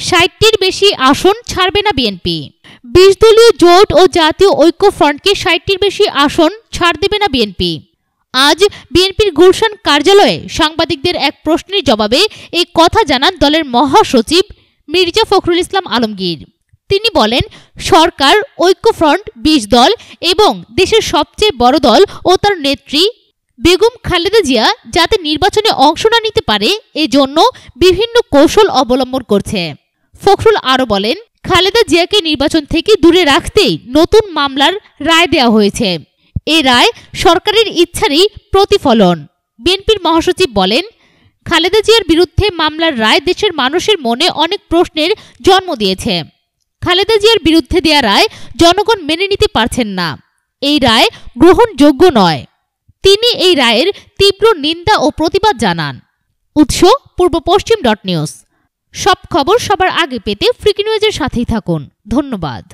৬০টির বেশি আসন ছাড়বে না বিএনপি। ২০ দলীয় জোট ও জাতীয় ঐক্যফ্রন্টকে ৬০টির বেশি আসন ছাড় দেবে না বিএনপি। আজ বিএনপির গুলশান কার্যালয়ে সাংবাদিকদের এক প্রশ্নের জবাবে এই কথা জানান দলের মহাসচিব মির্জা ফখরুল ইসলাম আলমগীর। তিনি বলেন, সরকার, ঐক্যফ্রন্ট, ২০ দল এবং দেশের সবচেয়ে বড় দল ও তার নেত্রী বেগম খালেদা জিয়া যাতে নির্বাচনে অংশ না নিতে পারে এজন্য বিভিন্ন কৌশল অবলম্বন করছে। ফখরুল আরও বলেন, খালেদা জিয়াকে নির্বাচন থেকে দূরে রাখতেই নতুন মামলার রায় দেওয়া হয়েছে। এ রায় সরকারের ইচ্ছারই প্রতিফলন। বিএনপির মহাসচিব বলেন, খালেদা জিয়ার বিরুদ্ধে মামলার রায় দেশের মানুষের মনে অনেক প্রশ্নের জন্ম দিয়েছে। খালেদা জিয়ার বিরুদ্ধে দেয়া রায় জনগণ মেনে নিতে পারছেন না। এই রায় গ্রহণযোগ্য নয়। তিনি এই রায়ের তীব্র নিন্দা ও প্রতিবাদ জানান। উৎস পূর্বপশ্চিম.নিউজ। সব খবর সবার আগে পেতে ফ্রিকি নিউজের সাথেই থাকুন। ধন্যবাদ।